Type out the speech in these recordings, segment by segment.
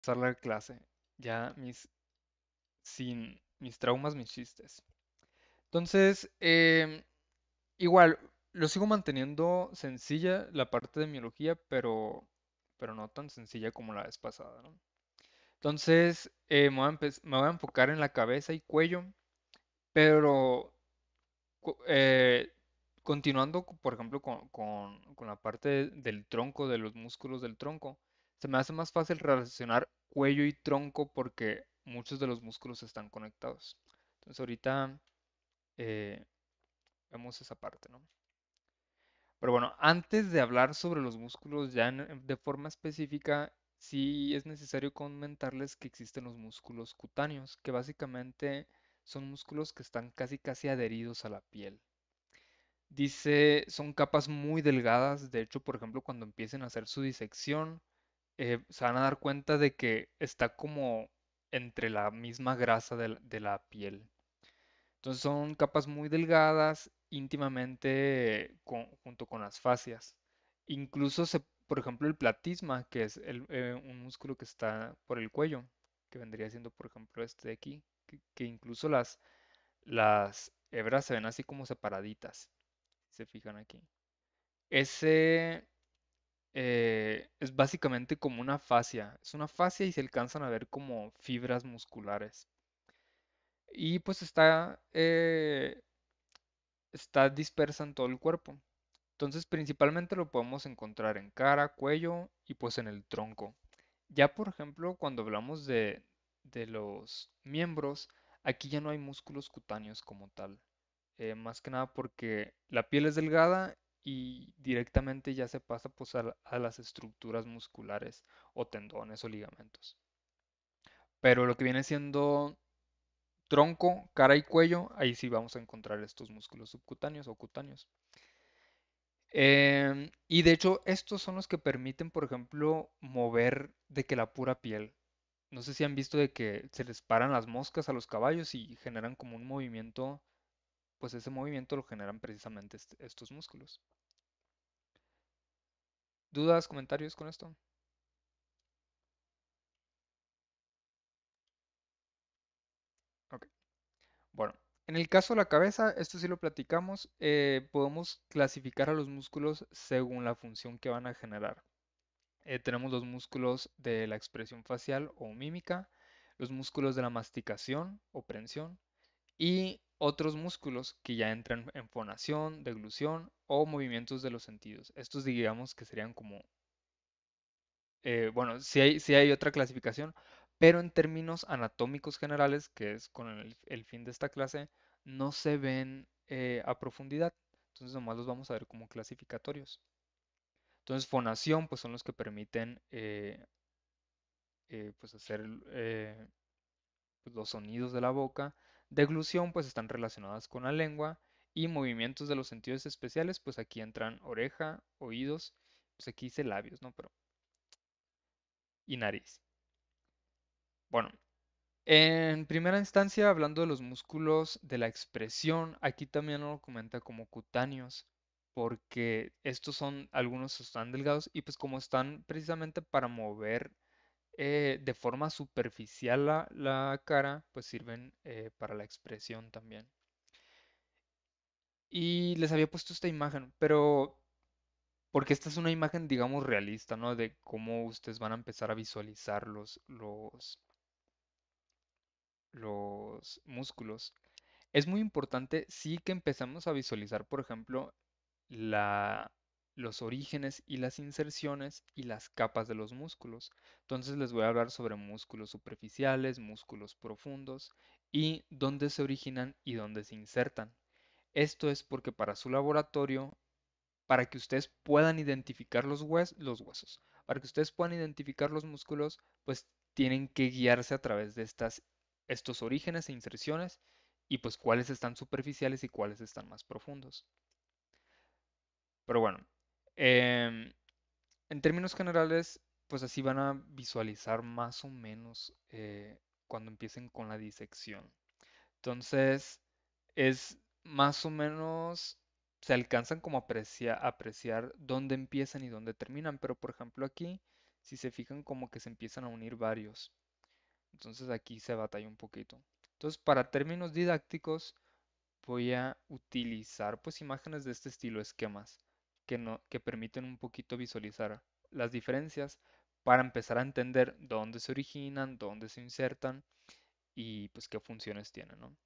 Empezar la clase. Ya sin mis traumas, mis chistes. Entonces, igual, lo sigo manteniendo sencilla la parte de biología, pero no tan sencilla como la vez pasada, ¿no? Entonces, me voy a enfocar en la cabeza y cuello, pero cu- eh, continuando, por ejemplo, con la parte del tronco, de los músculos del tronco, se me hace más fácil relacionar cuello y tronco porque muchos de los músculos están conectados. Entonces, ahorita eh, vemos esa parte, ¿no? Pero bueno, antes de hablar sobre los músculos ya de forma específica, sí es necesario comentarles que existen los músculos cutáneos, que básicamente son músculos que están casi adheridos a la piel. Dice, son capas muy delgadas, de hecho, por ejemplo, cuando empiecen a hacer su disección, se van a dar cuenta de que está como entre la misma grasa de la piel. Entonces son capas muy delgadas, íntimamente junto con las fascias. Incluso, por ejemplo, el platisma, que es un músculo que está por el cuello, que vendría siendo, por ejemplo, este de aquí, que incluso las hebras se ven así como separaditas, si se fijan aquí. Ese es básicamente como una fascia, es una fascia y se alcanzan a ver como fibras musculares. Y pues está dispersa en todo el cuerpo. Entonces, principalmente lo podemos encontrar en cara, cuello y pues en el tronco. Ya, por ejemplo, cuando hablamos de los miembros, aquí ya no hay músculos cutáneos como tal. Más que nada porque la piel es delgada y directamente ya se pasa pues a las estructuras musculares o tendones o ligamentos. Pero lo que viene siendo tronco, cara y cuello, ahí sí vamos a encontrar estos músculos subcutáneos o cutáneos. Y de hecho, estos son los que permiten, por ejemplo, mover de que la pura piel. No sé si han visto de que se les paran las moscas a los caballos y generan como un movimiento, pues ese movimiento lo generan precisamente estos músculos. ¿Dudas, comentarios con esto? Ok. Bueno, en el caso de la cabeza, esto sí lo platicamos, podemos clasificar a los músculos según la función que van a generar. Tenemos los músculos de la expresión facial o mímica, los músculos de la masticación o prensión y otros músculos que ya entran en fonación, deglución o movimientos de los sentidos. Estos digamos que serían como, bueno, sí hay otra clasificación, pero en términos anatómicos generales, que es con el fin de esta clase, no se ven a profundidad. Entonces nomás los vamos a ver como clasificatorios. Entonces fonación, pues son los que permiten pues hacer pues, los sonidos de la boca. Deglución, pues están relacionadas con la lengua. Y movimientos de los sentidos especiales, pues aquí entran oreja, oídos, pues aquí dice labios, ¿no? Pero, y nariz. Bueno, en primera instancia, hablando de los músculos de la expresión, aquí también lo comenta como cutáneos, porque estos son, algunos están delgados y pues como están precisamente para mover de forma superficial la cara, pues sirven para la expresión también. Y les había puesto esta imagen, pero porque esta es una imagen, digamos, realista, ¿no? De cómo ustedes van a empezar a visualizar los músculos. Es muy importante, sí, que empezamos a visualizar, por ejemplo, la, los orígenes y las inserciones y las capas de los músculos. Entonces les voy a hablar sobre músculos superficiales, músculos profundos y dónde se originan y dónde se insertan. Esto es porque para su laboratorio, para que ustedes puedan identificar los huesos, para que ustedes puedan identificar los músculos, pues tienen que guiarse a través de estos orígenes e inserciones y pues cuáles están superficiales y cuáles están más profundos. Pero bueno, em, en términos generales, pues así van a visualizar más o menos cuando empiecen con la disección. Entonces, es más o menos, se alcanzan como a apreciar dónde empiezan y dónde terminan. Pero por ejemplo aquí, si se fijan como que se empiezan a unir varios. Entonces aquí se batalla un poquito. Entonces, para términos didácticos, voy a utilizar pues imágenes de este estilo, esquemas, que no, que permiten un poquito visualizar las diferencias para empezar a entender dónde se originan, dónde se insertan y pues qué funciones tienen, ¿no?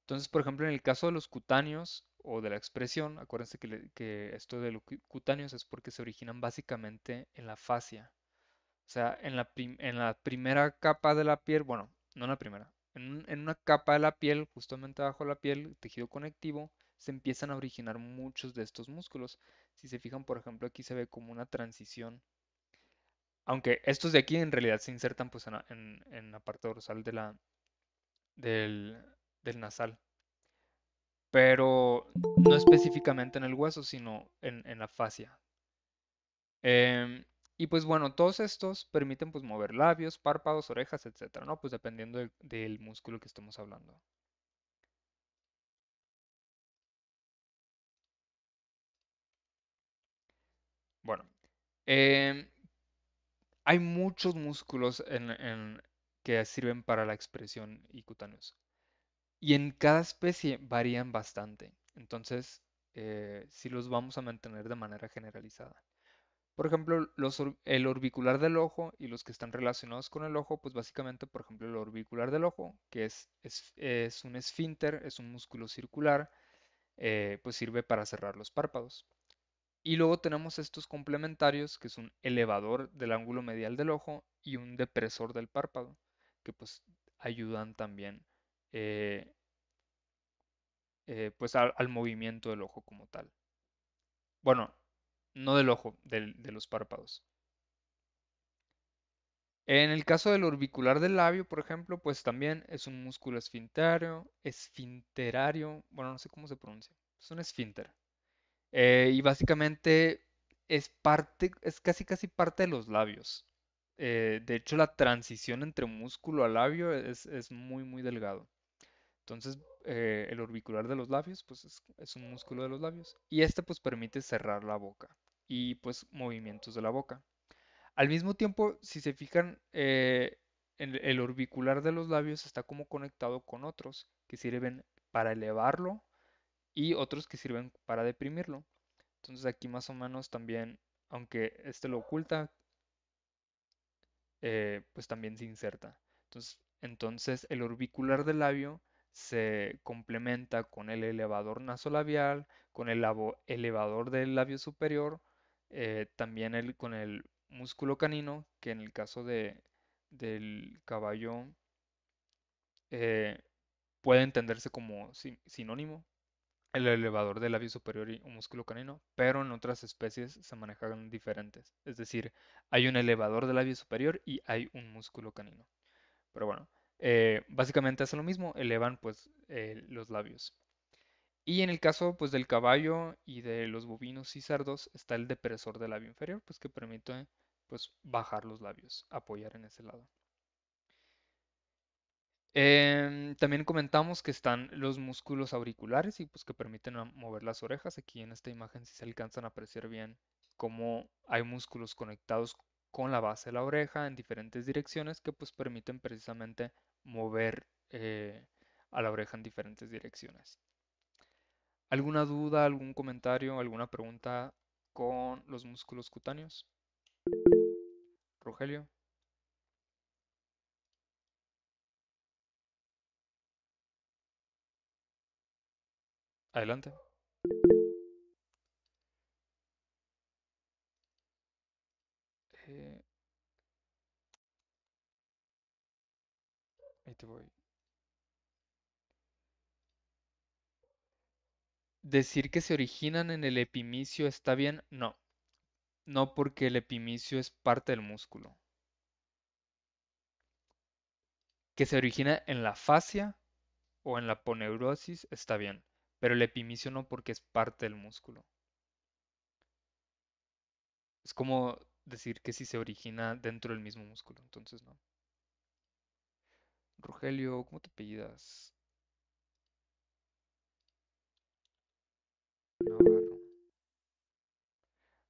Entonces, por ejemplo, en el caso de los cutáneos o de la expresión, acuérdense que esto de los cutáneos es porque se originan básicamente en la fascia. O sea, en la primera capa de la piel, bueno, no en la primera, en una capa de la piel, justamente abajo de la piel, tejido conectivo, se empiezan a originar muchos de estos músculos. Si se fijan, por ejemplo, aquí se ve como una transición. Aunque estos de aquí en realidad se insertan pues en la parte dorsal del, del nasal. Pero no específicamente en el hueso, sino en la fascia. Em, y pues bueno, todos estos permiten pues mover labios, párpados, orejas, etcétera, ¿no? Pues dependiendo del músculo que estemos hablando. Bueno, em, hay muchos músculos que sirven para la expresión y cutáneos. Y en cada especie varían bastante. Entonces, sí los vamos a mantener de manera generalizada. Por ejemplo, el orbicular del ojo y los que están relacionados con el ojo, pues básicamente, por ejemplo, el orbicular del ojo, que es un esfínter, es un músculo circular, pues sirve para cerrar los párpados. Y luego tenemos estos complementarios, que es un elevador del ángulo medial del ojo y un depresor del párpado, que pues ayudan también eh, pues al movimiento del ojo como tal. Bueno, no del ojo, de los párpados. En el caso del orbicular del labio, por ejemplo, pues también es un músculo esfinterario, bueno, no sé cómo se pronuncia, es un esfínter. Y básicamente es casi casi parte de los labios. De hecho, la transición entre músculo a labio es muy muy delgado. Entonces, el orbicular de los labios, pues es un músculo de los labios. Y este pues permite cerrar la boca y pues movimientos de la boca. Al mismo tiempo, si se fijan, el orbicular de los labios está como conectado con otros que sirven para elevarlo y otros que sirven para deprimirlo. Entonces aquí más o menos también, aunque este lo oculta, pues también se inserta. Entonces el orbicular del labio se complementa con el elevador nasolabial, con el elevador del labio superior, también con el músculo canino, que en el caso del caballo eh, puede entenderse como sinónimo, el elevador del labio superior y un músculo canino, pero en otras especies se manejan diferentes. Es decir, hay un elevador del labio superior y hay un músculo canino. Pero bueno, básicamente hacen lo mismo, elevan pues los labios. Y en el caso pues del caballo y de los bovinos y cerdos está el depresor del labio inferior, pues que permite pues bajar los labios, apoyar en ese lado. También comentamos que están los músculos auriculares y pues que permiten mover las orejas. Aquí en esta imagen si se alcanzan a apreciar bien cómo hay músculos conectados con la base de la oreja en diferentes direcciones que pues permiten precisamente mover a la oreja en diferentes direcciones. ¿Alguna duda, algún comentario, alguna pregunta con los músculos cutáneos? Rogelio, adelante. Eh, ahí te voy. Decir que se originan en el epimicio está bien, no. No, porque el epimicio es parte del músculo. Que se origina en la fascia o en la poneurosis está bien, pero el epimicio no porque es parte del músculo. Es como decir que si se origina dentro del mismo músculo, entonces no. Rogelio, ¿cómo te apellidas? Navarro.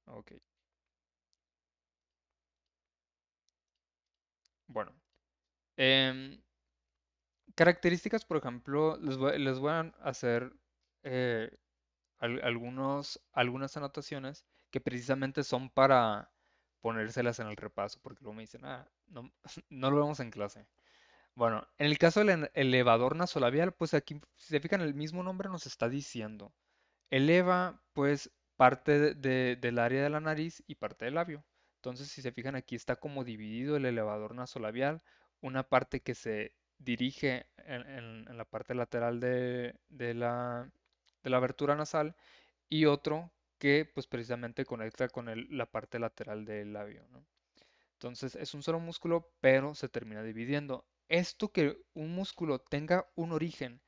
Ok. Bueno, em, características, por ejemplo, les voy a hacer eh, algunas anotaciones que precisamente son para ponérselas en el repaso, porque luego me dicen, no, no lo vemos en clase. Bueno, en el caso del elevador nasolabial, pues aquí, si se fijan, el mismo nombre nos está diciendo. Eleva, pues, parte del área de la nariz y parte del labio. Entonces, si se fijan, aquí está como dividido el elevador nasolabial, una parte que se dirige en la parte lateral de la abertura nasal y otro que, pues, precisamente conecta con la parte lateral del labio, ¿no? Entonces, es un solo músculo, pero se termina dividiendo. Esto que un músculo tenga un origen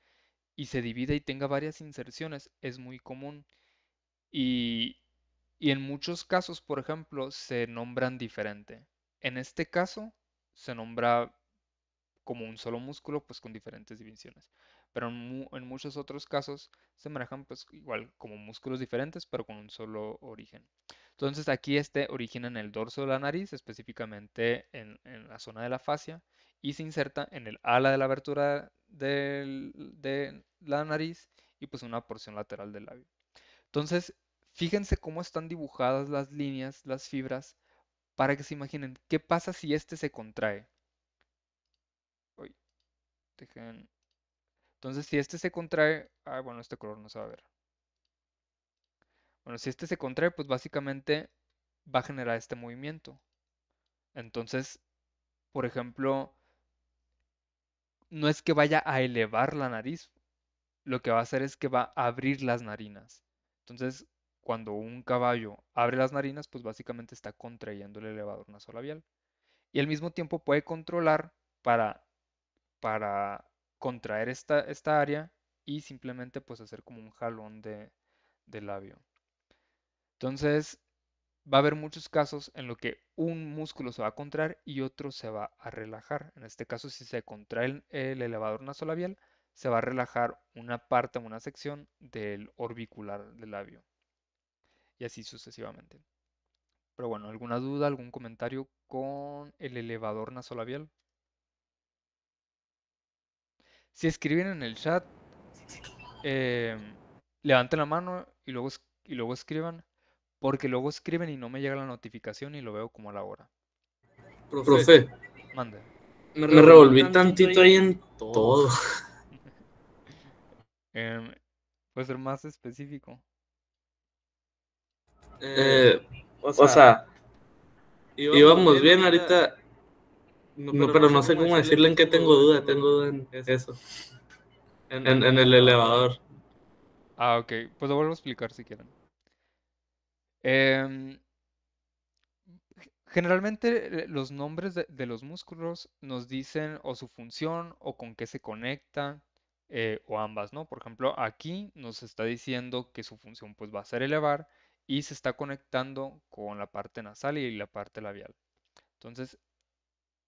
y se divide y tenga varias inserciones es muy común. Y, y en muchos casos, por ejemplo, se nombran diferente. En este caso, se nombra como un solo músculo, pues con diferentes divisiones. Pero en muchos otros casos se manejan pues igual como músculos diferentes, pero con un solo origen. Entonces aquí este origina en el dorso de la nariz, específicamente en la zona de la fascia, y se inserta en el ala de la abertura de la nariz y pues una porción lateral del labio. Entonces, fíjense cómo están dibujadas las líneas, las fibras, para que se imaginen qué pasa si este se contrae. Uy, dejen- Entonces, si este se contrae, bueno, este color no se va a ver. Bueno, si este se contrae, pues básicamente va a generar este movimiento. Entonces, por ejemplo, no es que vaya a elevar la nariz, lo que va a hacer es que va a abrir las narinas. Entonces, cuando un caballo abre las narinas, pues básicamente está contrayendo el elevador nasolabial. Y al mismo tiempo puede controlar para, para contraer esta área y simplemente pues hacer como un jalón de labio. Entonces va a haber muchos casos en lo que un músculo se va a contraer y otro se va a relajar. En este caso, si se contrae el elevador nasolabial, se va a relajar una parte, una sección del orbicular del labio y así sucesivamente. Pero bueno, ¿alguna duda, algún comentario con el elevador nasolabial? Si escriben en el chat, em, levanten la mano y luego escriban, porque luego escriben y no me llega la notificación y lo veo como a la hora. Profe, Mande. me revolví tantito ahí en todo. Em, Puede ser más específico. Eh, o sea, íbamos bien ahorita, no, pero no sé cómo decirle en qué tengo duda en eso, en el elevador. Ok, pues lo vuelvo a explicar si quieren. Em, Generalmente los nombres de los músculos nos dicen o su función o con qué se conecta o ambas, ¿no? Por ejemplo, aquí nos está diciendo que su función pues va a ser elevar y se está conectando con la parte nasal y la parte labial. Entonces,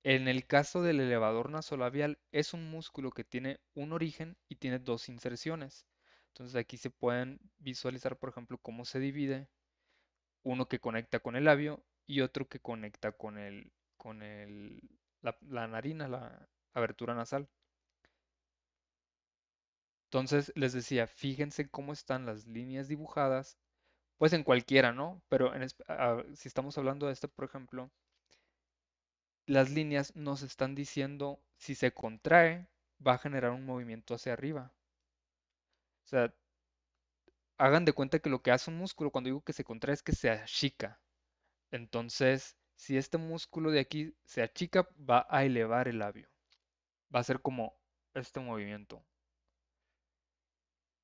en el caso del elevador nasolabial es un músculo que tiene un origen y tiene dos inserciones. Entonces aquí se pueden visualizar, por ejemplo, cómo se divide uno que conecta con el labio y otro que conecta con la narina, la abertura nasal. Entonces les decía, fíjense cómo están las líneas dibujadas, pues en cualquiera, ¿no? Pero si estamos hablando de este, por ejemplo, las líneas nos están diciendo si se contrae, va a generar un movimiento hacia arriba. O sea, hagan de cuenta que lo que hace un músculo cuando digo que se contrae es que se achica. Entonces, si este músculo de aquí se achica, va a elevar el labio. Va a ser como este movimiento.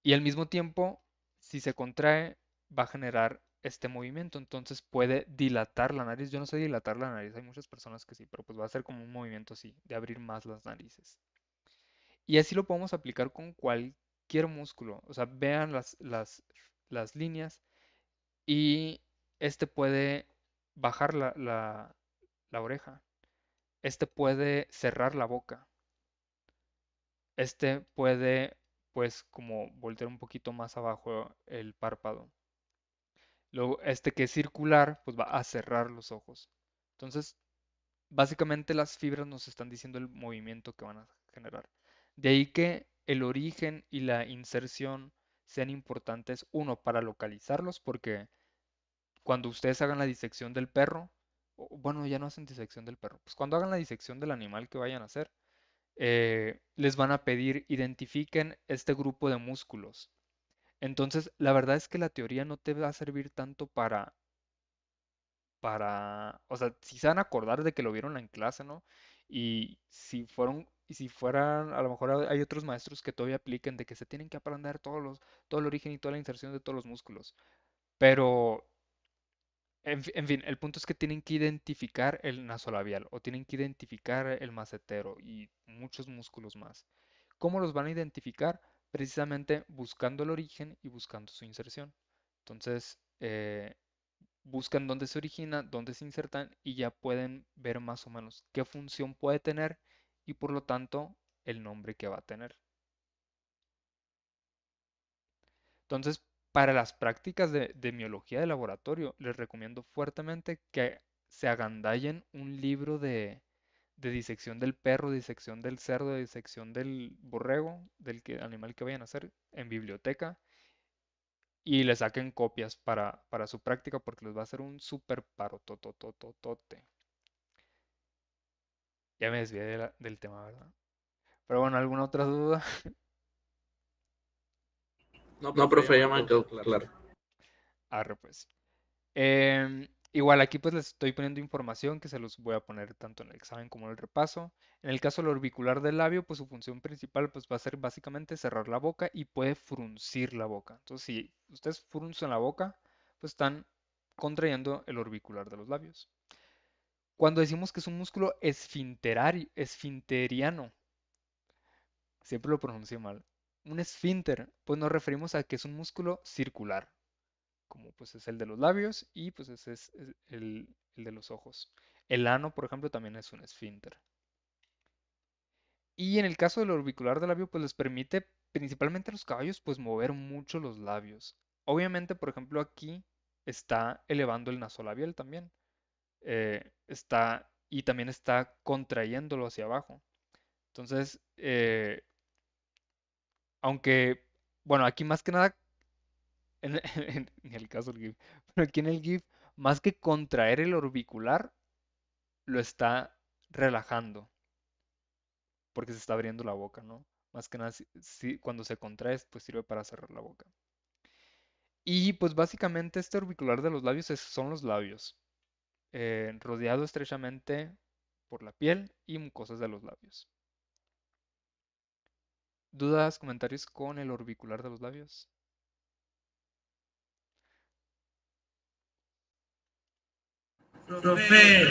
Y al mismo tiempo, si se contrae, va a generar este movimiento. Entonces puede dilatar la nariz. Yo no sé dilatar la nariz, hay muchas personas que sí, pero pues va a ser como un movimiento así, de abrir más las narices. Y así lo podemos aplicar con cualquier músculo. O sea, vean las líneas y este puede bajar la oreja. Este puede cerrar la boca. Este puede, pues, como voltear un poquito más abajo el párpado. Luego, este que es circular, pues va a cerrar los ojos. Entonces, básicamente las fibras nos están diciendo el movimiento que van a generar. De ahí que el origen y la inserción sean importantes, uno, para localizarlos, porque cuando ustedes hagan la disección del perro, bueno, ya no hacen disección del perro, pues cuando hagan la disección del animal que vayan a hacer, les van a pedir identifiquen este grupo de músculos. Entonces, la verdad es que la teoría no te va a servir tanto o sea, si se van a acordar de que lo vieron en clase, ¿no? Y si fueran, a lo mejor hay otros maestros que todavía apliquen de que se tienen que aprender todo el origen y toda la inserción de todos los músculos. Pero en fin, el punto es que tienen que identificar el nasolabial o tienen que identificar el macetero y muchos músculos más. ¿Cómo los van a identificar? Precisamente buscando el origen y buscando su inserción. Entonces, buscan dónde se origina, dónde se insertan y ya pueden ver más o menos qué función puede tener y por lo tanto el nombre que va a tener. Entonces, para las prácticas de miología de laboratorio, les recomiendo fuertemente que se agandallen un libro de disección del perro, disección del cerdo, disección del borrego, animal que vayan a hacer en biblioteca y le saquen copias para su práctica porque les va a hacer un súper paro tototototote. Ya me desvié del tema, ¿verdad? Pero bueno, ¿alguna otra duda? No, profe, ya me quedó claro. Arre, pues. Igual aquí pues les estoy poniendo información que se los voy a poner tanto en el examen como en el repaso. En el caso del orbicular del labio, pues su función principal pues va a ser básicamente cerrar la boca y puede fruncir la boca. Entonces si ustedes fruncen la boca, pues están contrayendo el orbicular de los labios. Cuando decimos que es un músculo esfinteriano, siempre lo pronuncio mal. Un esfínter, pues nos referimos a que es un músculo circular, como pues es el de los labios y pues ese es el de los ojos. El ano, por ejemplo, también es un esfínter. Y en el caso del orbicular del labio, pues les permite principalmente a los caballos pues mover mucho los labios. Obviamente, por ejemplo, aquí está elevando el nasolabial también. Y también está contrayéndolo hacia abajo. Entonces, aunque, bueno, aquí más que nada, en el caso del GIF, pero aquí en el GIF, más que contraer el orbicular, lo está relajando, porque se está abriendo la boca, ¿no? Más que nada, cuando se contrae, pues sirve para cerrar la boca. Y pues básicamente este orbicular de los labios son los labios, rodeado estrechamente por la piel y mucosas de los labios. ¿Dudas, comentarios con el orbicular de los labios? Profe,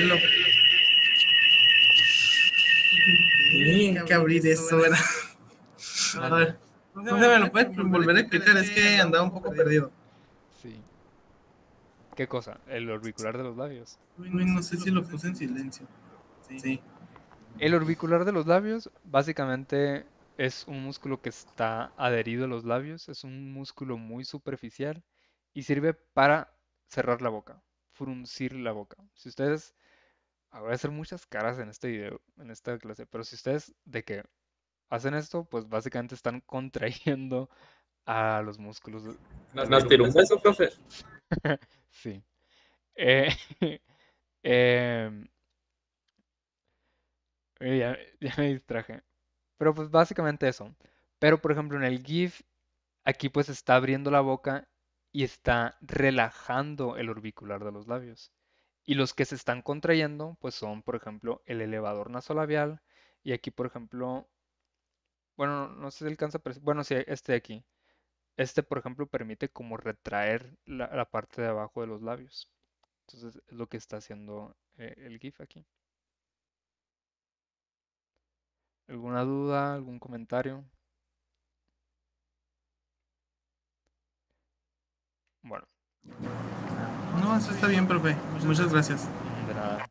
tienen que abrir eso, ¿verdad? A ver, profe, ¿me lo puedes volver a explicar? Es que andaba un poco perdido. Sí. ¿Qué cosa? El orbicular de los labios. Uy, no sé si lo puse en silencio. Sí. El orbicular de los labios básicamente es un músculo que está adherido a los labios, es un músculo muy superficial y sirve para cerrar la boca, fruncir la boca. Si ustedes, voy a hacer muchas caras en este video, en esta clase, pero si ustedes de que hacen esto, pues básicamente están contrayendo a los músculos. ¿Nos tiró un beso, profe? Sí. Eh, em, ya me distraje. Pero pues básicamente eso. Pero por ejemplo en el GIF, aquí pues está abriendo la boca y está relajando el orbicular de los labios. Y los que se están contrayendo pues son por ejemplo el elevador nasolabial y aquí por ejemplo, bueno, no sé si alcanza, bueno, sí, este de aquí. Este por ejemplo permite como retraer la parte de abajo de los labios. Entonces es lo que está haciendo el GIF aquí. ¿Alguna duda? ¿Algún comentario? Bueno, No, eso está bien, profe. Muchas gracias. de nada.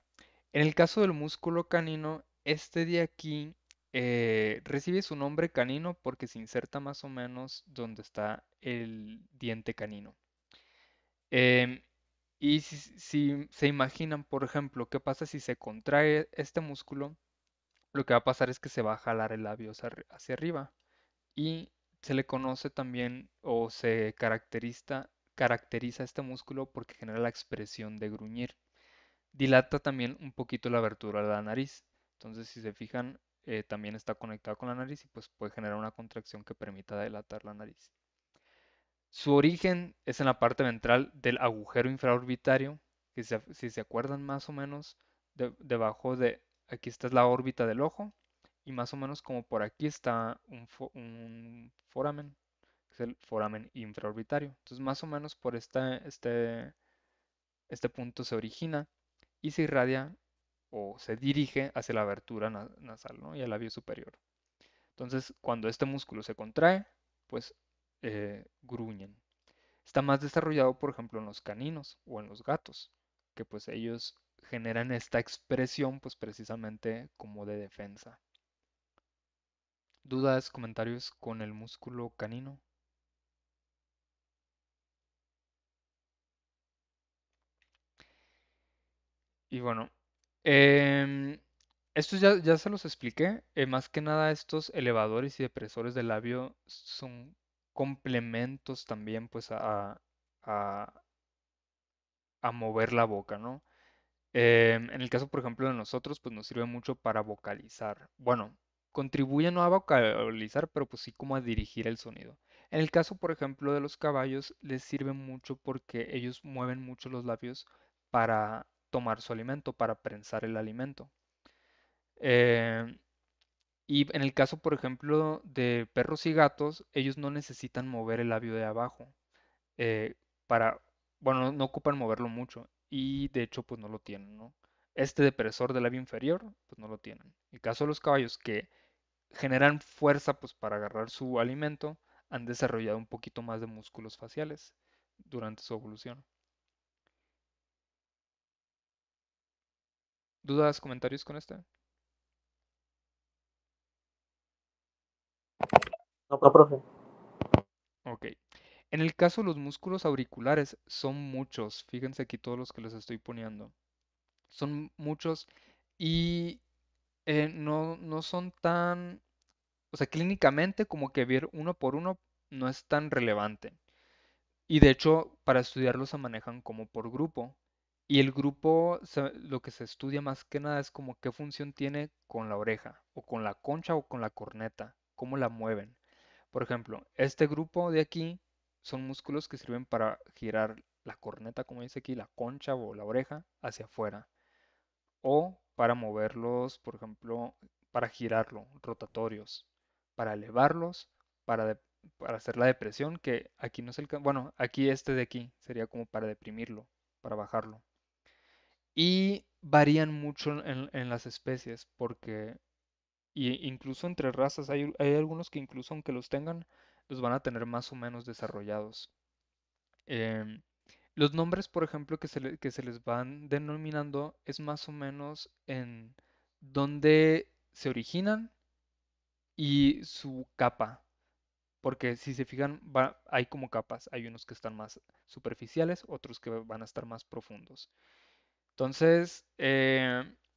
En el caso del músculo canino, este de aquí recibe su nombre canino porque se inserta más o menos donde está el diente canino. Em, Y si se imaginan, por ejemplo, qué pasa si se contrae este músculo, lo que va a pasar es que se va a jalar el labio hacia arriba. Y se le conoce también o se caracteriza este músculo porque genera la expresión de gruñir. Dilata también un poquito la abertura de la nariz. Entonces, si se fijan, también está conectado con la nariz y pues puede generar una contracción que permita dilatar la nariz. Su origen es en la parte ventral del agujero infraorbitario, que si se acuerdan más o menos, debajo de, aquí está la órbita del ojo, y más o menos como por aquí está un foramen, que es el foramen infraorbitario. Entonces más o menos por este punto se origina y se irradia o se dirige hacia la abertura nasal, ¿no? Y el labio superior. Entonces cuando este músculo se contrae, pues gruñen. Está más desarrollado, por ejemplo, en los caninos o en los gatos, que pues ellos generan esta expresión pues precisamente como de defensa. ¿Dudas, comentarios con el músculo canino? Y bueno, em, estos ya se los expliqué. Más que nada estos elevadores y depresores del labio son complementos también pues a, a mover la boca, ¿no? En el caso, por ejemplo, de nosotros, pues nos sirve mucho para vocalizar. Bueno, contribuye no a vocalizar, pero pues sí como a dirigir el sonido. En el caso, por ejemplo, de los caballos, les sirve mucho porque ellos mueven mucho los labios para tomar su alimento, para prensar el alimento. Eh, y en el caso, por ejemplo, de perros y gatos, ellos no necesitan mover el labio de abajo eh, para, bueno, no ocupan moverlo mucho y de hecho pues no lo tienen, ¿no? Este depresor del labio inferior pues no lo tienen. En el caso de los caballos que generan fuerza pues para agarrar su alimento, han desarrollado un poquito más de músculos faciales durante su evolución. ¿Dudas, comentarios con este? No, profe. Ok. En el caso de los músculos auriculares son muchos. Fíjense aquí todos los que les estoy poniendo. Son muchos y no son tan, o sea, clínicamente como que ver uno por uno no es tan relevante. Y de hecho, para estudiarlo se manejan como por grupo. Y el grupo, lo que se estudia más que nada es como qué función tiene con la oreja, o con la concha o con la corneta, cómo la mueven. Por ejemplo, este grupo de aquí son músculos que sirven para girar la corneta, como dice aquí, la concha o la oreja hacia afuera o para moverlos, por ejemplo, para girarlo, rotatorios, para elevarlos, para, para hacer la depresión, que aquí no es el bueno, aquí este de aquí sería como para deprimirlo, para bajarlo. Y varían mucho en las especies, porque incluso entre razas hay algunos que incluso aunque los tengan, los van a tener más o menos desarrollados. Em, los nombres, por ejemplo, que se les van denominando es más o menos en dónde se originan y su capa. Porque si se fijan, hay como capas. Hay unos que están más superficiales, otros que van a estar más profundos. Entonces,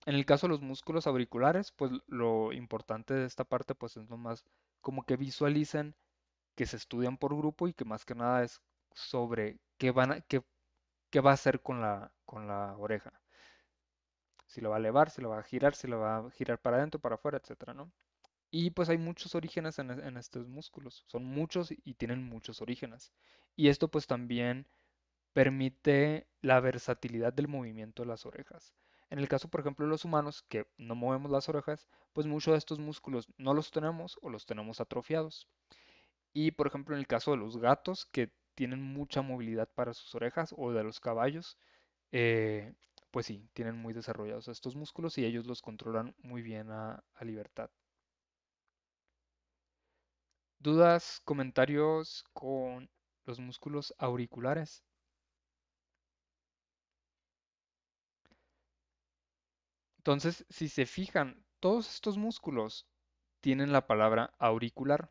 en el caso de los músculos auriculares, pues lo importante de esta parte, pues es nomás como que visualicen que se estudian por grupo y que más que nada es sobre qué va a hacer con la oreja. Si lo va a elevar, si lo va a girar, si lo va a girar para adentro, para afuera, etcétera, ¿no? Y pues hay muchos orígenes en estos músculos. Son muchos y tienen muchos orígenes. Y esto pues también permite la versatilidad del movimiento de las orejas. En el caso, por ejemplo, de los humanos que no movemos las orejas, pues muchos de estos músculos no los tenemos o los tenemos atrofiados. Y por ejemplo, en el caso de los gatos que tienen mucha movilidad para sus orejas o de los caballos, eh, pues sí, tienen muy desarrollados estos músculos y ellos los controlan muy bien a libertad. ¿Dudas, comentarios con los músculos auriculares? Entonces, si se fijan, todos estos músculos tienen la palabra auricular.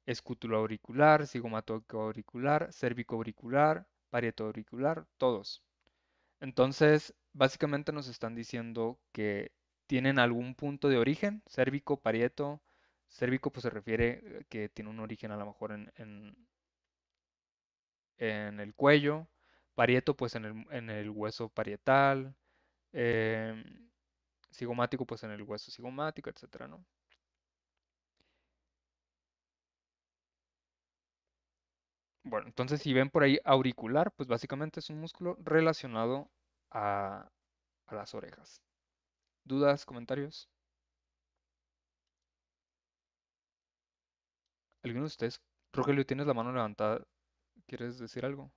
Escútulo auricular, cigomatóico auricular, cérvico auricular, parietoauricular, todos. Entonces, básicamente nos están diciendo que tienen algún punto de origen, cérvico, parieto. Cérvico pues se refiere que tiene un origen a lo mejor en el cuello. Parieto pues en el hueso parietal. em, Cigomático pues en el hueso cigomático, etcétera, ¿no? Bueno, entonces si ven por ahí auricular, pues básicamente es un músculo relacionado a, a las orejas. ¿Dudas, comentarios? ¿Alguno de ustedes? Rogelio, tienes la mano levantada. ¿Quieres decir algo?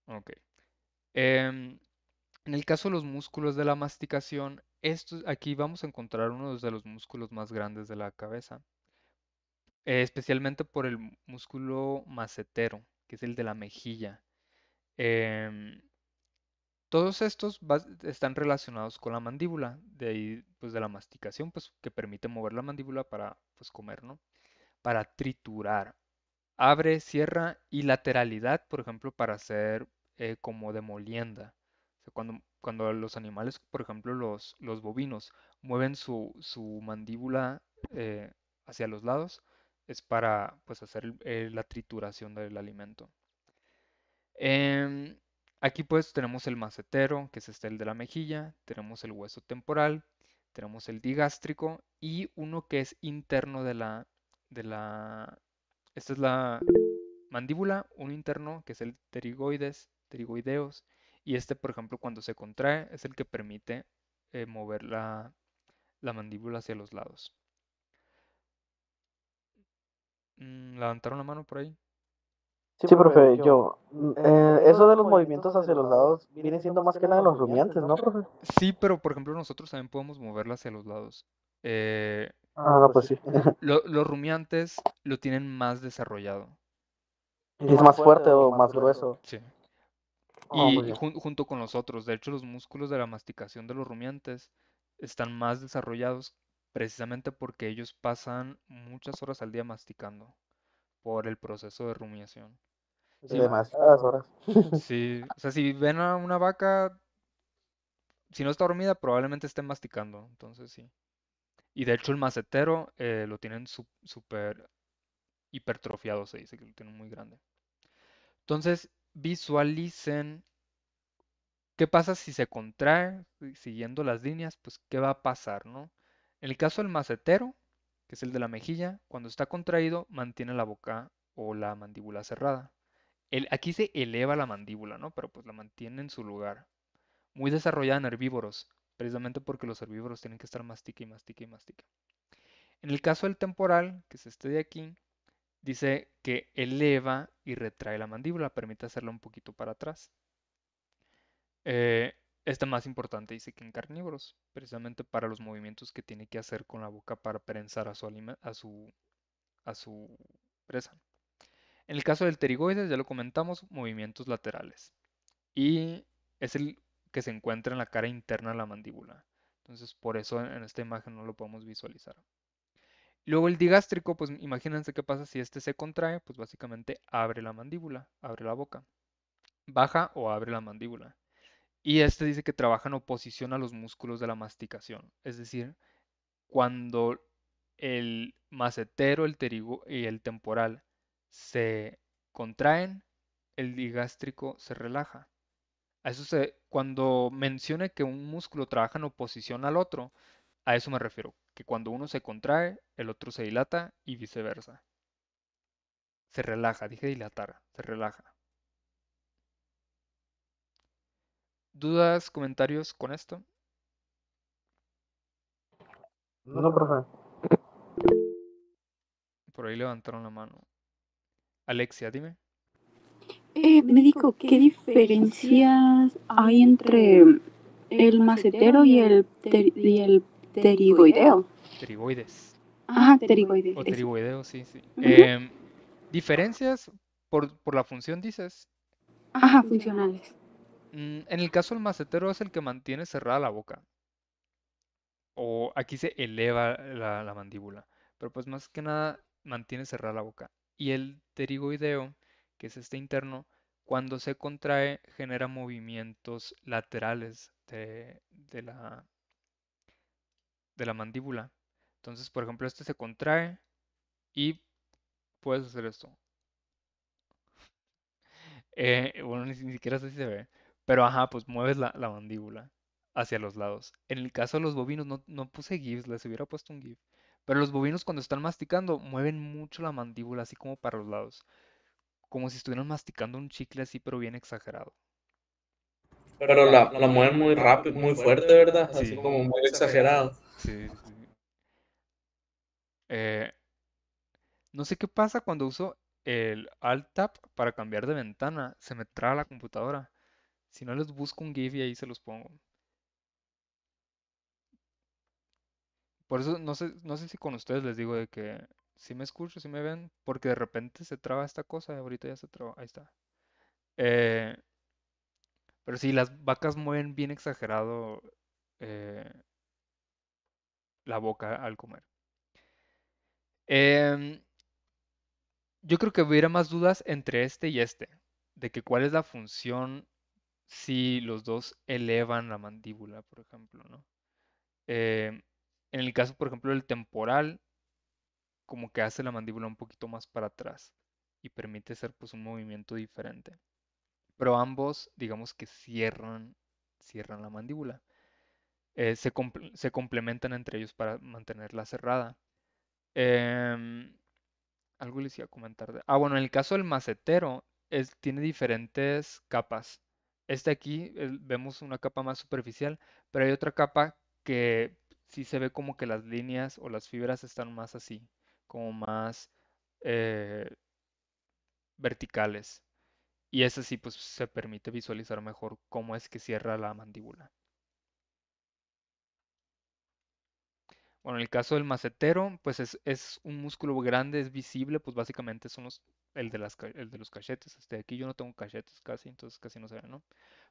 Ok. Em, en el caso de los músculos de la masticación, aquí vamos a encontrar uno de los músculos más grandes de la cabeza, especialmente por el músculo macetero, que es el de la mejilla. Em, Todos estos están relacionados con la mandíbula, de ahí, pues de la masticación, pues que permite mover la mandíbula para, pues comer, ¿no? Para triturar. Abre, cierra y lateralidad, por ejemplo, para hacer como de molienda. O sea, cuando los animales, por ejemplo, los bovinos, mueven su mandíbula eh, hacia los lados, es para, pues, hacer la trituración del alimento. Em, Aquí pues tenemos el macetero, que es el de la mejilla, tenemos el hueso temporal, tenemos el digástrico y uno que es interno esta es la mandíbula, uno interno que es el pterigoideos, y este por ejemplo cuando se contrae es el que permite mover la mandíbula hacia los lados. ¿Levantaron la mano por ahí? Sí, profe, eso de los movimientos hacia los lados viene siendo más que nada los rumiantes, ¿no, profe? Sí, pero por ejemplo nosotros también podemos moverla hacia los lados. Eh, Ah, pues sí. los rumiantes lo tienen más desarrollado. ¿Es más fuerte o más grueso? Sí. Oh, muy Y bien. junto con los otros, de hecho los músculos de la masticación de los rumiantes están más desarrollados precisamente porque ellos pasan muchas horas al día masticando por el proceso de rumiación. Si, Demasiadas horas. o sea, si ven a una vaca, si no está dormida, probablemente esté masticando, entonces sí. Y de hecho el macetero lo tienen súper hipertrofiado, se dice que lo tienen muy grande. Entonces visualicen qué pasa si se contrae, siguiendo las líneas, pues qué va a pasar, ¿no? En el caso del macetero, que es el de la mejilla, cuando está contraído mantiene la boca o la mandíbula cerrada. Aquí se eleva la mandíbula, ¿no? Pero pues la mantiene en su lugar. Muy desarrollada en herbívoros, precisamente porque los herbívoros tienen que estar mastica y mastica y mastica. En el caso del temporal, que es este de aquí, dice que eleva y retrae la mandíbula, permite hacerla un poquito para atrás. Esta más importante dice que en carnívoros, precisamente para los movimientos que tiene que hacer con la boca para prensar a su presa. En el caso del pterigoides, ya lo comentamos, movimientos laterales. Y es el que se encuentra en la cara interna de la mandíbula. Entonces, por eso en esta imagen no lo podemos visualizar. Luego el digástrico, pues imagínense qué pasa si este se contrae, pues básicamente abre la mandíbula, abre la boca. Baja o abre la mandíbula. Y este dice que trabaja en oposición a los músculos de la masticación. Es decir, cuando el macetero, el pterigo y el temporal se contraen, el digástrico se relaja. Cuando mencione que un músculo trabaja en oposición al otro, a eso me refiero, que cuando uno se contrae, el otro se dilata y viceversa. Se relaja, dije dilatar, se relaja. ¿Dudas, comentarios con esto? No, profe. Por ahí levantaron la mano. Alexia, dime. Médico, ¿qué diferencias hay entre el macetero y el pterigoideo? Pterigoides. Ajá, pterigoides. O Eso. pterigoideo, sí, sí. Ujú. Diferencias por la función, dices. Ajá, funcionales. En el caso del macetero es el que mantiene cerrada la boca. O aquí se eleva la mandíbula. Pero pues más que nada mantiene cerrada la boca. Y el pterigoideo, que es este interno, cuando se contrae genera movimientos laterales de la mandíbula. Entonces, por ejemplo, este se contrae y puedes hacer esto. Bueno, ni siquiera sé si se ve. Pero ajá, pues mueves la mandíbula hacia los lados. En el caso de los bovinos no puse GIFs, les hubiera puesto un GIF. Pero los bovinos cuando están masticando mueven mucho la mandíbula así como para los lados. Como si estuvieran masticando un chicle así, pero bien exagerado. Pero la mueven muy rápido, muy fuerte, ¿verdad? Así Sí, como muy exagerado. sí, sí, sí. Eh, no sé qué pasa cuando uso el Alt Tab para cambiar de ventana. Se me traba la computadora. Si no les busco un GIF y ahí se los pongo. Por eso no sé si con ustedes les digo de que si me escucho, si me ven, porque de repente se traba esta cosa y ahorita ya se traba. Ahí está. Eh, pero sí, las vacas mueven bien exagerado eh, la boca al comer. Em, yo creo que hubiera más dudas entre este y este, de que cuál es la función si los dos elevan la mandíbula, por ejemplo, ¿no? En el caso, por ejemplo, del temporal, como que hace la mandíbula un poquito más para atrás y permite hacer pues un movimiento diferente. Pero ambos, digamos que cierran la mandíbula. Se complementan entre ellos para mantenerla cerrada. Em, algo les iba a comentar bueno, en el caso del macetero, tiene diferentes capas. Este aquí vemos una capa más superficial, pero hay otra capa que sí se ve como que las líneas o las fibras están más así, como más eh, verticales. Y ese sí, pues se permite visualizar mejor cómo es que cierra la mandíbula. Bueno, en el caso del macetero, pues es un músculo grande, es visible, pues básicamente son el de los cachetes. Aquí yo no tengo cachetes casi, entonces casi no se ve, ¿no?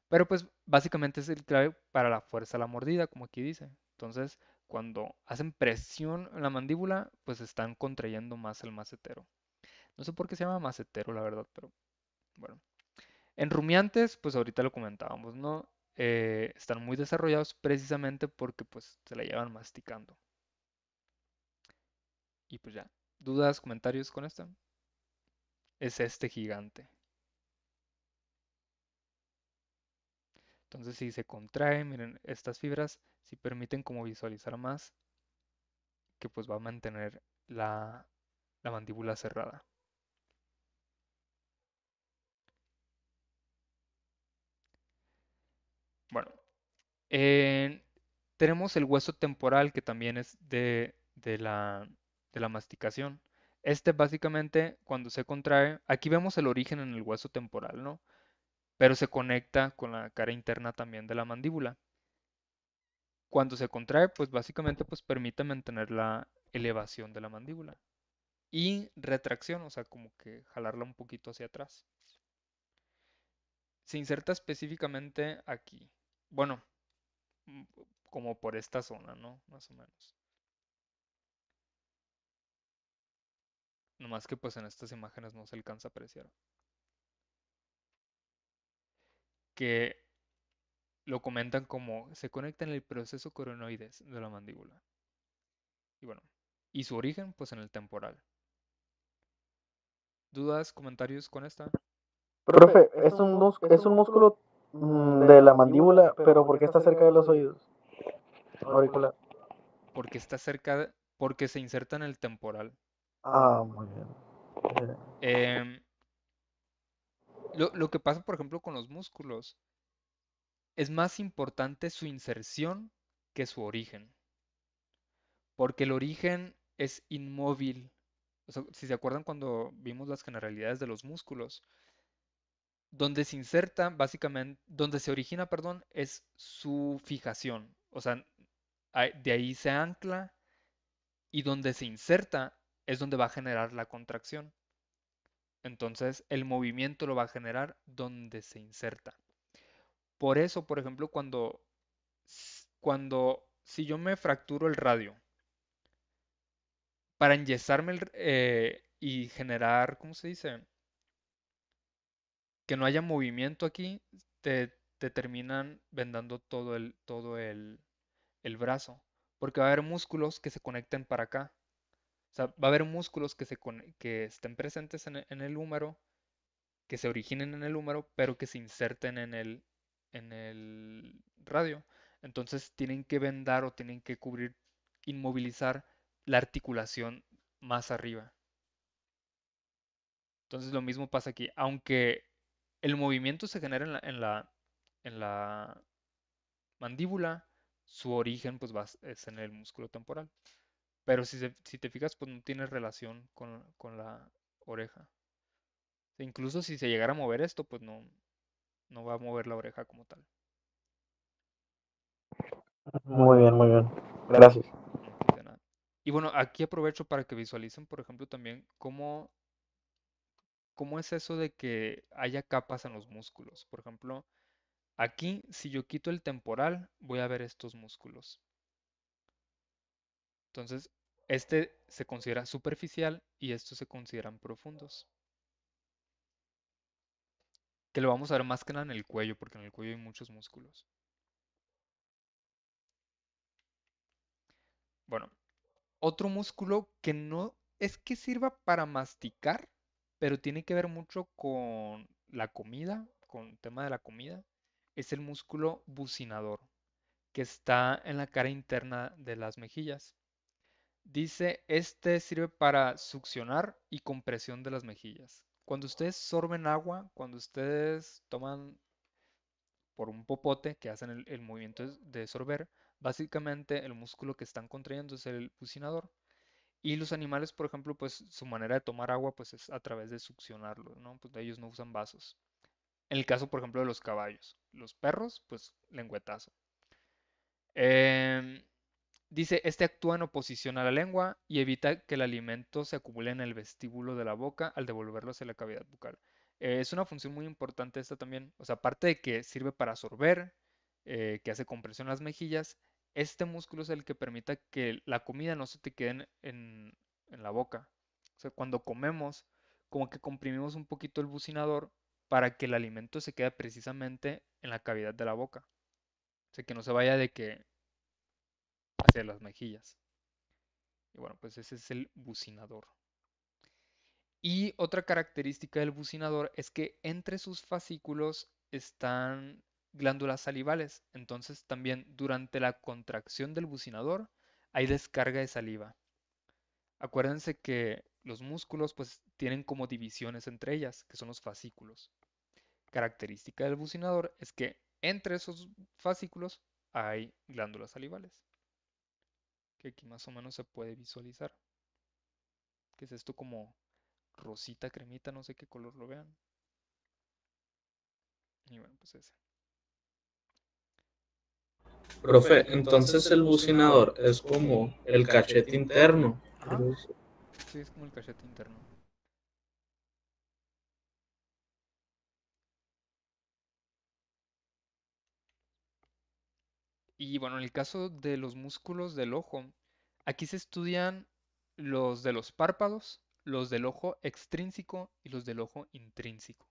Pero pues básicamente es el clave para la fuerza de la mordida, como aquí dice. Entonces, cuando hacen presión en la mandíbula, pues están contrayendo más el macetero. No sé por qué se llama macetero, la verdad, pero bueno. En rumiantes, pues ahorita lo comentábamos, ¿no? Están muy desarrollados precisamente porque pues se la llevan masticando. Y pues ya. ¿Dudas, comentarios con esto? Es este gigante. Entonces si se contrae, miren, estas fibras si permiten como visualizar más que pues va a mantener la mandíbula cerrada. Bueno, en- tenemos el hueso temporal que también es de la masticación. Este básicamente cuando se contrae, aquí vemos el origen en el hueso temporal, ¿no? Pero se conecta con la cara interna también de la mandíbula. Cuando se contrae, pues básicamente pues permite mantener la elevación de la mandíbula. Y retracción, o sea, como que jalarla un poquito hacia atrás. Se inserta específicamente aquí. Bueno, mm, como por esta zona, ¿no? Más o menos. Nomás que pues en estas imágenes no se alcanza a apreciar. Que lo comentan como se conecta en el proceso coronoides de la mandíbula. Y bueno, y su origen pues en el temporal. ¿Dudas, comentarios con esta? Profe, es un músculo de la mandíbula, pero ¿por qué está cerca de los oídos? Auricular. Porque está cerca, porque se inserta en el temporal. Muy bien. Eh, Em, lo que pasa, por ejemplo, con los músculos, es más importante su inserción que su origen. Porque el origen es inmóvil. O sea, si se acuerdan cuando vimos las generalidades de los músculos, donde se inserta, básicamente, donde se origina, perdón, es su fijación. O sea, de ahí se ancla y donde se inserta es donde va a generar la contracción. Entonces, el movimiento lo va a generar donde se inserta. Por eso, por ejemplo, si yo me fracturo el radio, para enyesarme y generar, ¿cómo se dice? Que no haya movimiento aquí, te terminan vendando el brazo, porque va a haber músculos que se conecten para acá. O sea, va a haber músculos que estén presentes en el húmero, que se originen en el húmero, pero que se inserten en el radio. Entonces tienen que vendar o tienen que cubrir, inmovilizar la articulación más arriba. Entonces lo mismo pasa aquí. Aunque el movimiento se genera en la mandíbula, su origen pues es en el músculo temporal. Pero si te fijas, pues no tiene relación con la oreja. Incluso si se llegara a mover esto, pues no va a mover la oreja como tal. Muy bien, muy bien. Gracias. Ok, de nada. Y bueno, aquí aprovecho para que visualicen, por ejemplo, también cómo es eso de que haya capas en los músculos. Por ejemplo, aquí, si yo quito el temporal, voy a ver estos músculos. Entonces, este se considera superficial y estos se consideran profundos. Que lo vamos a ver más que nada en el cuello, porque en el cuello hay muchos músculos. Bueno, otro músculo que no es que sirva para masticar, pero tiene que ver mucho con la comida, con el tema de la comida, es el músculo bucinador, que está en la cara interna de las mejillas. Dice, este sirve para succionar y compresión de las mejillas. Cuando ustedes sorben agua, cuando ustedes toman por un popote que hacen el movimiento de sorber, básicamente el músculo que están contrayendo es el bucinador. Y los animales, por ejemplo, pues su manera de tomar agua pues es a través de succionarlo, ¿no? Pues ellos no usan vasos. En el caso, por ejemplo, de los caballos. Los perros, pues lengüetazo. Em, Dice, este actúa en oposición a la lengua y evita que el alimento se acumule en el vestíbulo de la boca al devolverlo hacia la cavidad bucal. Es una función muy importante esta también. O sea, aparte de que sirve para sorber, que hace compresión en las mejillas, este músculo es el que permite que la comida no se te quede en la boca. O sea, cuando comemos, como que comprimimos un poquito el bucinador para que el alimento se quede precisamente en la cavidad de la boca. O sea, que no se vaya de que hacia las mejillas. Y bueno, pues ese es el bucinador. Y otra característica del bucinador es que entre sus fascículos están glándulas salivales. Entonces también durante la contracción del bucinador hay descarga de saliva. Acuérdense que los músculos pues tienen como divisiones entre ellas, que son los fascículos. Característica del bucinador es que entre esos fascículos hay glándulas salivales, que aquí más o menos se puede visualizar. Que es esto como rosita, cremita, no sé qué color lo vean. Y bueno, pues ese. Profe, entonces el bucinador es como el cachete interno. Ajá, sí, es como el cachete interno. Y bueno, en el caso de los músculos del ojo, aquí se estudian los de los párpados, los del ojo extrínseco y los del ojo intrínseco.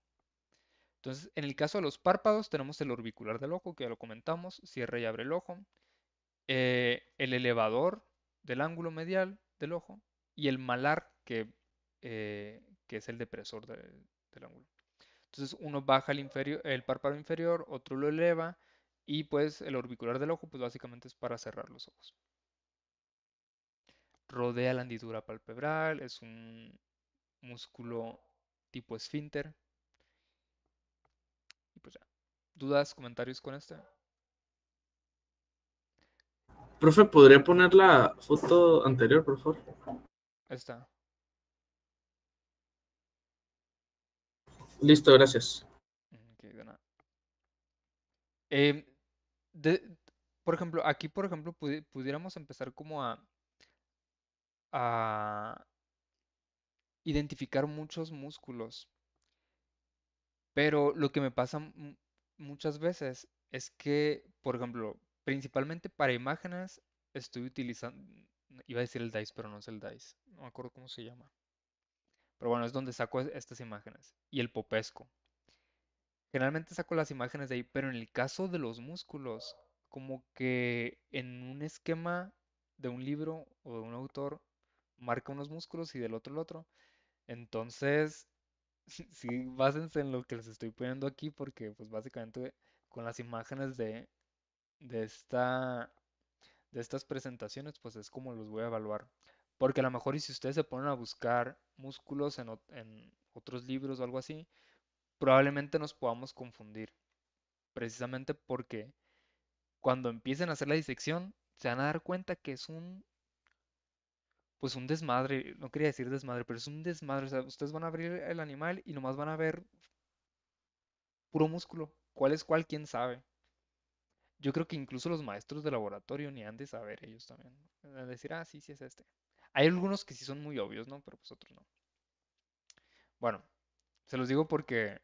Entonces, en el caso de los párpados tenemos el orbicular del ojo, que ya lo comentamos, cierra y abre el ojo, el elevador del ángulo medial del ojo y el malar, que es el depresor del ángulo. Entonces uno baja el párpado inferior, otro lo eleva y pues el orbicular del ojo pues básicamente es para cerrar los ojos. Rodea la hendidura palpebral, es un músculo tipo esfínter. Y pues ya. ¿Dudas, comentarios con este? Profe, ¿podría poner la foto anterior, por favor? Está. Listo, gracias. Ok, de nada. Em, de- por ejemplo, aquí, por ejemplo, pudiéramos empezar como a identificar muchos músculos, pero lo que me pasa muchas veces es que, por ejemplo, principalmente para imágenes, estoy utilizando, Iba a decir el DICE, pero no es el DICE. No me acuerdo cómo se llama. Pero bueno, es donde saco estas imágenes. Y el popesco. Generalmente saco las imágenes de ahí, pero en el caso de los músculos, como que en un esquema de un libro o de un autor, marca unos músculos y del otro el otro. Entonces, sí, básense en lo que les estoy poniendo aquí, porque pues básicamente con las imágenes de esta, de estas presentaciones, pues es como los voy a evaluar. Porque a lo mejor y si ustedes se ponen a buscar músculos en otros libros o algo así, probablemente nos podamos confundir. Precisamente porque cuando empiecen a hacer la disección, se van a dar cuenta que es pues un desmadre. No quería decir desmadre, pero es un desmadre. O sea, ustedes van a abrir el animal y nomás van a ver puro músculo. ¿Cuál es cuál? ¿Quién sabe? Yo creo que incluso los maestros de laboratorio ni han de saber ellos también. Han de decir, ah, sí, sí es este. Hay algunos que sí son muy obvios, ¿no? Pero pues otros no. Bueno, se los digo porque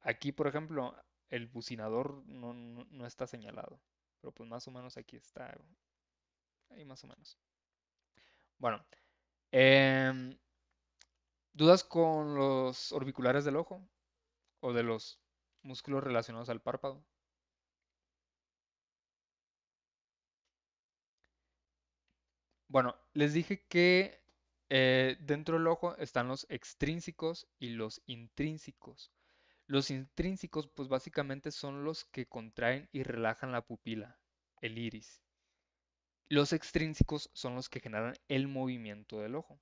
aquí, por ejemplo, el bucinador no está señalado. Pero pues más o menos aquí está. Ahí más o menos. Bueno, em, ¿dudas con los orbiculares del ojo o de los músculos relacionados al párpado? Bueno, les dije que dentro del ojo están los extrínsecos y los intrínsecos. Los intrínsecos, pues básicamente son los que contraen y relajan la pupila, el iris. Los extrínsecos son los que generan el movimiento del ojo.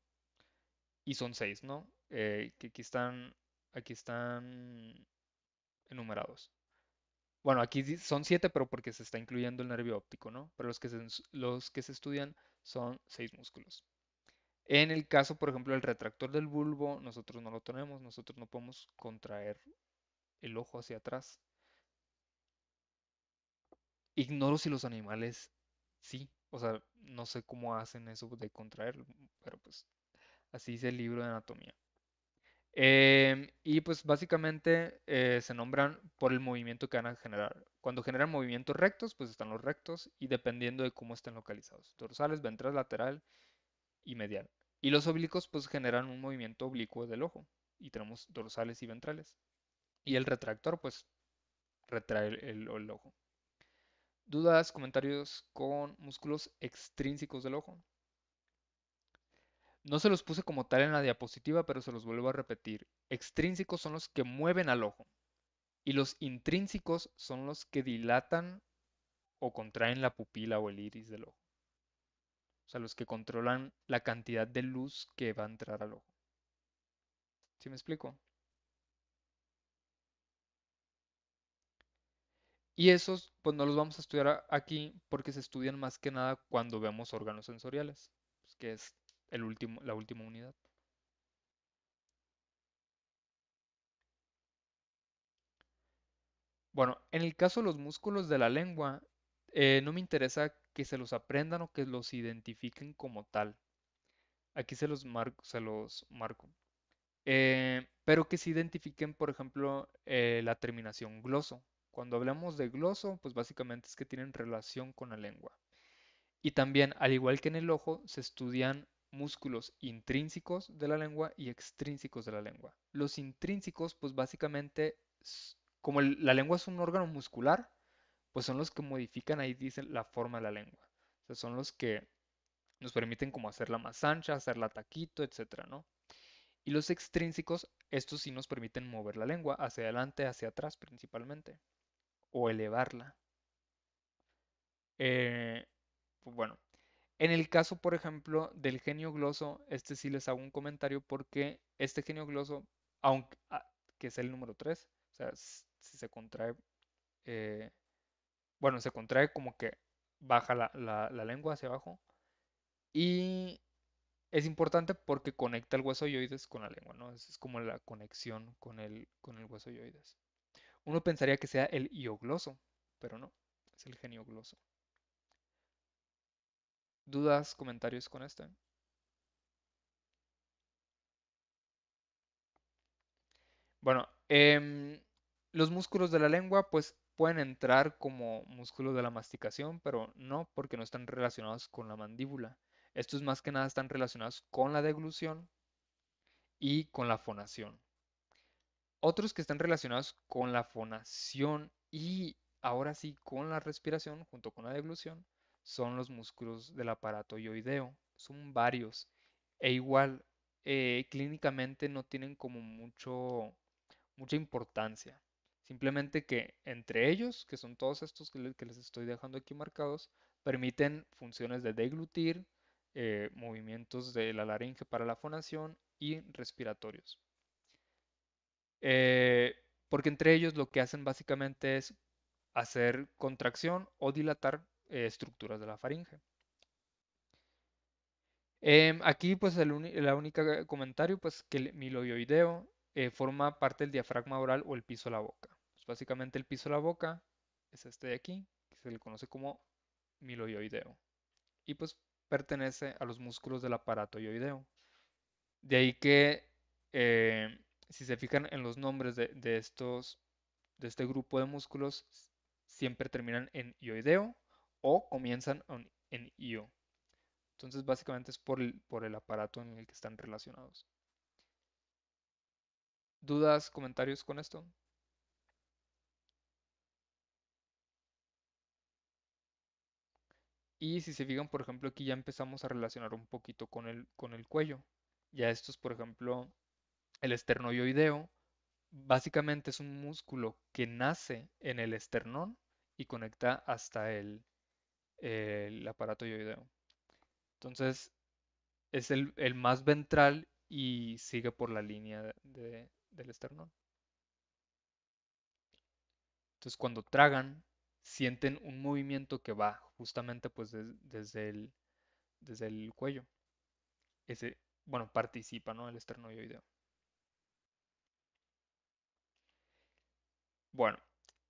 Y son seis, ¿no? Que aquí están enumerados. Bueno, aquí son siete, pero porque se está incluyendo el nervio óptico, ¿no? Pero los que se estudian son seis músculos. En el caso, por ejemplo, del retractor del bulbo, nosotros no lo tenemos, nosotros no podemos contraer el ojo hacia atrás. Ignoro si los animales sí, o sea, no sé cómo hacen eso de contraerlo, pero pues así dice el libro de anatomía. Y pues básicamente se nombran por el movimiento que van a generar. Cuando generan movimientos rectos, pues están los rectos y dependiendo de cómo estén localizados. Dorsales, ventral, lateral y medial. Y los oblicuos pues generan un movimiento oblicuo del ojo. Y tenemos dorsales y ventrales. Y el retractor pues retrae el ojo. ¿Dudas, comentarios con músculos extrínsecos del ojo? No se los puse como tal en la diapositiva, pero se los vuelvo a repetir. Extrínsecos son los que mueven al ojo. Y los intrínsecos son los que dilatan o contraen la pupila o el iris del ojo. O sea, los que controlan la cantidad de luz que va a entrar al ojo. ¿Sí me explico? Y esos, pues no los vamos a estudiar aquí porque se estudian más que nada cuando vemos órganos sensoriales, pues, que es la última unidad. Bueno, en el caso de los músculos de la lengua, no me interesa que se los aprendan o que los identifiquen como tal. Aquí se los marco. Pero que se identifiquen, por ejemplo, la terminación gloso. Cuando hablamos de gloso, pues básicamente es que tienen relación con la lengua. Y también, al igual que en el ojo, se estudian músculos intrínsecos de la lengua y extrínsecos de la lengua. Los intrínsecos, pues básicamente, como la lengua es un órgano muscular, pues son los que modifican, ahí dice, la forma de la lengua. O sea, son los que nos permiten como hacerla más ancha, hacerla taquito, etcétera, ¿no? Y los extrínsecos, estos sí nos permiten mover la lengua hacia adelante, hacia atrás principalmente, o elevarla. Eh, pues bueno, en el caso, por ejemplo, del genio gloso, este sí les hago un comentario porque este genio gloso, aunque que es el número 3, o sea, si se contrae, eh, bueno, se contrae como que baja la lengua hacia abajo y es importante porque conecta el hueso yoides con la lengua, ¿no? Es como la conexión con el hueso yoides. Uno pensaría que sea el iogloso, pero no, es el geniogloso. ¿Dudas, comentarios con este? Bueno, los músculos de la lengua, pues pueden entrar como músculos de la masticación, pero no porque no están relacionados con la mandíbula. Estos más que nada están relacionados con la deglución y con la fonación. Otros que están relacionados con la fonación y ahora sí con la respiración junto con la deglución son los músculos del aparato hioideo. Son varios e igual clínicamente no tienen como mucha importancia. Simplemente que entre ellos, que son todos estos que les estoy dejando aquí marcados, permiten funciones de deglutir, movimientos de la laringe para la fonación y respiratorios. Eh, Porque entre ellos lo que hacen básicamente es hacer contracción o dilatar estructuras de la faringe. Aquí pues la única comentario pues que el miloioideo forma parte del diafragma oral o el piso de la boca. Pues, básicamente el piso de la boca es este de aquí, que se le conoce como miloioideo. Y pues pertenece a los músculos del aparato ioideo. De ahí que si se fijan en los nombres de este grupo de músculos, siempre terminan en ioideo o comienzan en io. Entonces, básicamente es por el aparato en el que están relacionados. ¿Dudas, comentarios con esto? Y si se fijan, por ejemplo, aquí ya empezamos a relacionar un poquito con el cuello. Ya estos, por ejemplo, el esternoioideo, básicamente es un músculo que nace en el esternón y conecta hasta el aparato ioideo. Entonces, es el más ventral y sigue por la línea del esternón. Entonces cuando tragan, sienten un movimiento que va justamente pues desde el cuello. Ese, bueno, participa, ¿no? El esternoioideo. Bueno,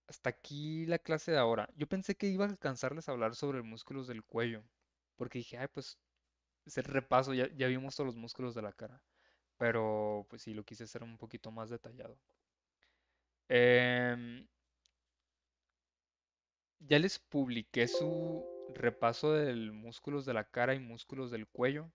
hasta aquí la clase de ahora. Yo pensé que iba a alcanzarles a hablar sobre músculos del cuello, porque dije, ay, pues es el repaso, ya vimos todos los músculos de la cara, pero pues sí, lo quise hacer un poquito más detallado. Em, Ya les publiqué su repaso de músculos de la cara y músculos del cuello.